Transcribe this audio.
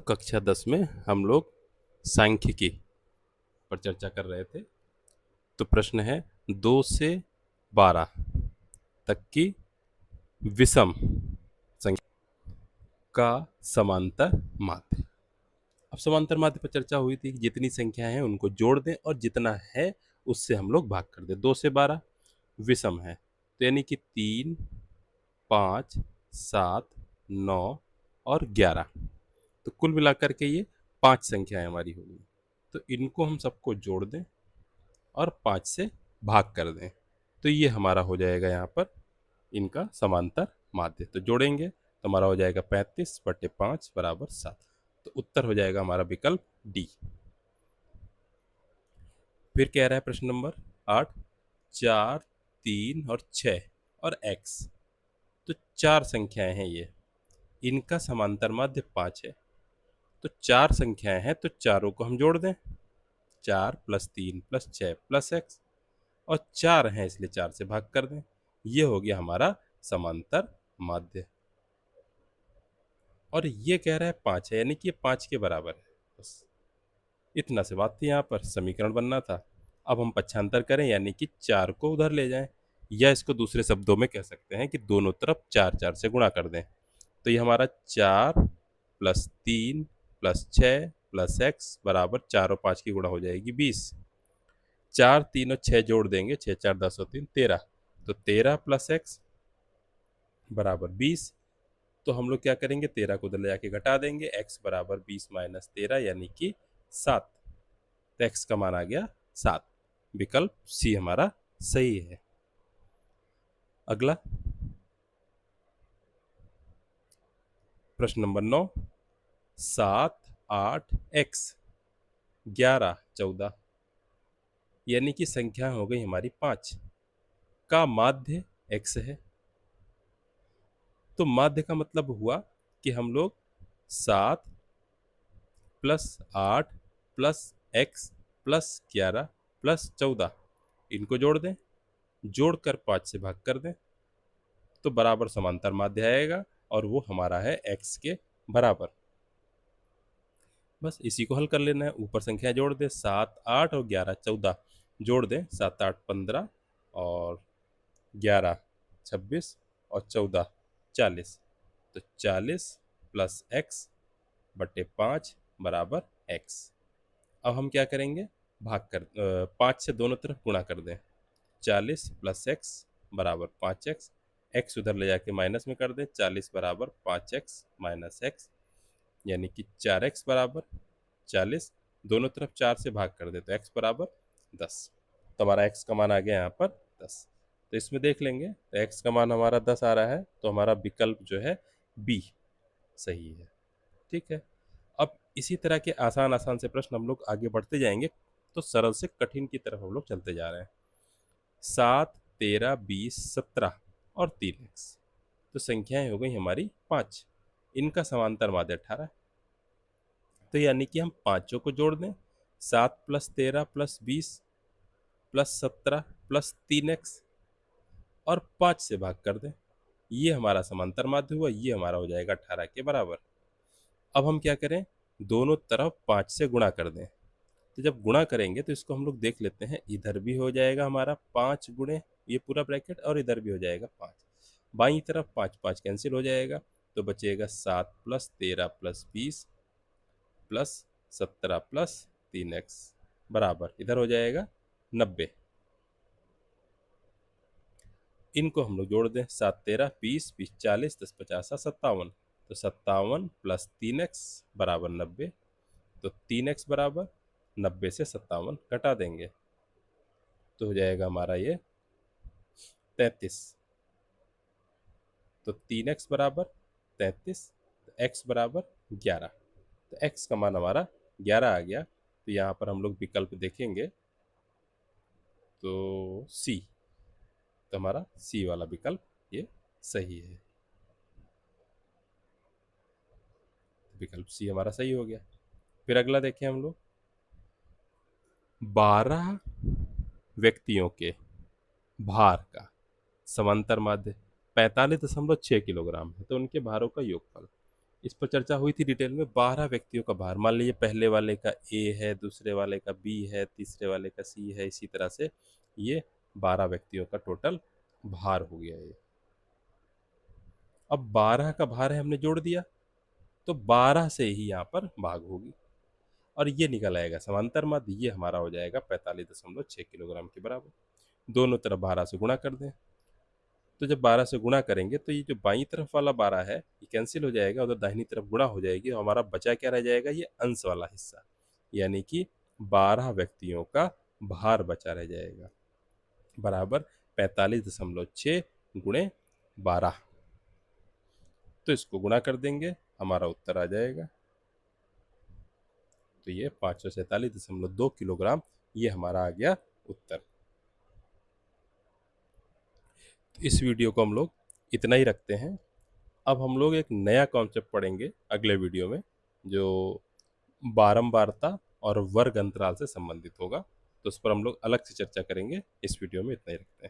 कक्षा 10 में हम लोग सांख्यिकी पर चर्चा कर रहे थे। तो प्रश्न है 2 से 12 तक की विषम संख्या का समांतर माध्य। अब समांतर माध्य पर चर्चा हुई थी कि जितनी संख्या है उनको जोड़ दें और जितना है उससे हम लोग भाग कर दें। 2 से 12 विषम है, तो यानी कि 3, 5, 7, 9 और 11। तो कुल मिलाकर के ये 5 संख्याएं हमारी होगी। तो इनको हम सबको जोड़ दें और 5 से भाग कर दें, तो ये हमारा हो जाएगा यहाँ पर इनका समांतर माध्य। तो जोड़ेंगे तो हमारा हो जाएगा 35/5 बराबर 7। तो उत्तर हो जाएगा हमारा विकल्प डी। फिर कह रहा है प्रश्न नंबर 8, 4, 3 और 6 और x। तो 4 संख्याएं हैं ये, इनका समांतर माध्य 5 है। तो 4 संख्याएं हैं तो चारों को हम जोड़ दें। 4 + 3 + 6 + x, और 4 हैं इसलिए 4 से भाग कर दें। ये हो गया हमारा समांतर माध्य। और ये कह रहा है 5 है, यानी कि ये 5 के बराबर है। बस इतना से बात थी, यहाँ पर समीकरण बनना था। अब हम पक्षांतर करें, यानी कि 4 को उधर ले जाएं, या इसको दूसरे शब्दों में कह सकते हैं कि दोनों तरफ 4 4 से गुणा कर दें। तो ये हमारा 4 + 3 + 6 + x बराबर 4 और 5 की गुणा हो जाएगी 20। 4, 3 और 6 जोड़ देंगे, 6 4 10 और 3 13। तो 13 + x बराबर 20। तो हम लोग क्या करेंगे, 13 को उधर ले जाके घटा देंगे, x बराबर 20 - 13 यानी कि 7। तो x का मान आ गया 7। विकल्प सी हमारा सही है। अगला प्रश्न नंबर 9, 7, 8, x, 11, 14 यानी कि संख्या हो गई हमारी 5 का माध्य x है। तो माध्य का मतलब हुआ कि हम लोग 7 + 8 + x + 11 + 14 इनको जोड़ दें, जोड़कर 5 से भाग कर दें, तो बराबर समांतर माध्य आएगा और वो हमारा है x के बराबर। बस इसी को हल कर लेना है। ऊपर संख्या जोड़ दें, 7, 8 और 11, 14 जोड़ दें, 7, 8, 15 और 11, 26 और 14, 40। तो 40 + x बटे 5 बराबर x। अब हम क्या करेंगे, 5 से दोनों तरफ गुणा कर दें। 40 + x बराबर 5x, x उधर ले जाके माइनस में कर दें। 40 बराबर 5x - x यानी कि 4x बराबर 40। दोनों तरफ 4 से भाग कर दे तो x बराबर 10। तो हमारा x का मान आ गया यहाँ पर 10। तो इसमें देख लेंगे, तो x का मान हमारा 10 आ रहा है, तो हमारा विकल्प जो है बी सही है। ठीक है। अब इसी तरह के आसान आसान से प्रश्न हम लोग आगे बढ़ते जाएंगे, तो सरल से कठिन की तरफ हम लोग चलते जा रहे हैं। 7, 13, 20, 17 और 3x। तो संख्याएं हो गई हमारी 5, इनका समांतर माध्य 18। तो यानी कि हम पांचों को जोड़ दें, 7 + 13 + 20 + 17 + 3x और 5 से भाग कर दें। ये हमारा समांतर माध्य हुआ, ये हमारा हो जाएगा 18 के बराबर। अब हम क्या करें, दोनों तरफ 5 से गुणा कर दें। तो जब गुणा करेंगे तो इसको हम लोग देख लेते हैं, इधर भी हो जाएगा हमारा 5 गुणे ये पूरा ब्रैकेट, और इधर भी हो जाएगा 5। बाईं तरफ 5 5 कैंसिल हो जाएगा, तो बचेगा 7 + 13 + 20 + 17 + 3x बराबर इधर हो जाएगा 90। इनको हम लोग जोड़ दें, 7 13 20 20 40 10 50 57। तो 57 + 3x बराबर 90। तो 3x बराबर 90 से 57 घटा देंगे, तो हो जाएगा हमारा ये 33। तो 3x बराबर 33, तो x बराबर 11। तो x का मान हमारा 11 आ गया। तो यहाँ पर हम लोग विकल्प देखेंगे तो सी, तो हमारा सी वाला विकल्प ये सही है। विकल्प सी हमारा सही हो गया। फिर अगला देखें हम लोग, 12 व्यक्तियों के भार का समांतर माध्य 45.6 किलोग्राम है, तो उनके भारों का योगफल। इस पर चर्चा हुई थी डिटेल में। 12 व्यक्तियों का भार, मान लीजिए पहले वाले का ए है, दूसरे वाले का बी है, तीसरे वाले का सी है, इसी तरह से ये 12 व्यक्तियों का टोटल भार हो गया ये। अब 12 का भार है, हमने जोड़ दिया, तो 12 से ही यहाँ पर भाग होगी और ये निकल आएगा समांतर माध्य, ये हमारा हो जाएगा 45.6 किलोग्राम के बराबर। दोनों तरफ 12 से गुणा कर दें, तो जब 12 से गुणा करेंगे तो ये जो बाईं तरफ वाला 12 है ये कैंसिल हो जाएगा, उधर दाहिनी तरफ गुणा हो जाएगी और हमारा बचा क्या रह जाएगा, ये अंश वाला हिस्सा, यानी कि 12 व्यक्तियों का भार बचा रह जाएगा बराबर 45.6 गुणे 12। तो इसको गुणा कर देंगे, हमारा उत्तर आ जाएगा। तो ये 547.2 किलोग्राम, ये हमारा आ गया उत्तर। तो इस वीडियो को हम लोग इतना ही रखते हैं। अब हम लोग एक नया कॉन्सेप्ट पढ़ेंगे अगले वीडियो में, जो बारंबारता और वर्ग अंतराल से संबंधित होगा। तो उस पर हम लोग अलग से चर्चा करेंगे। इस वीडियो में इतना ही रखते हैं।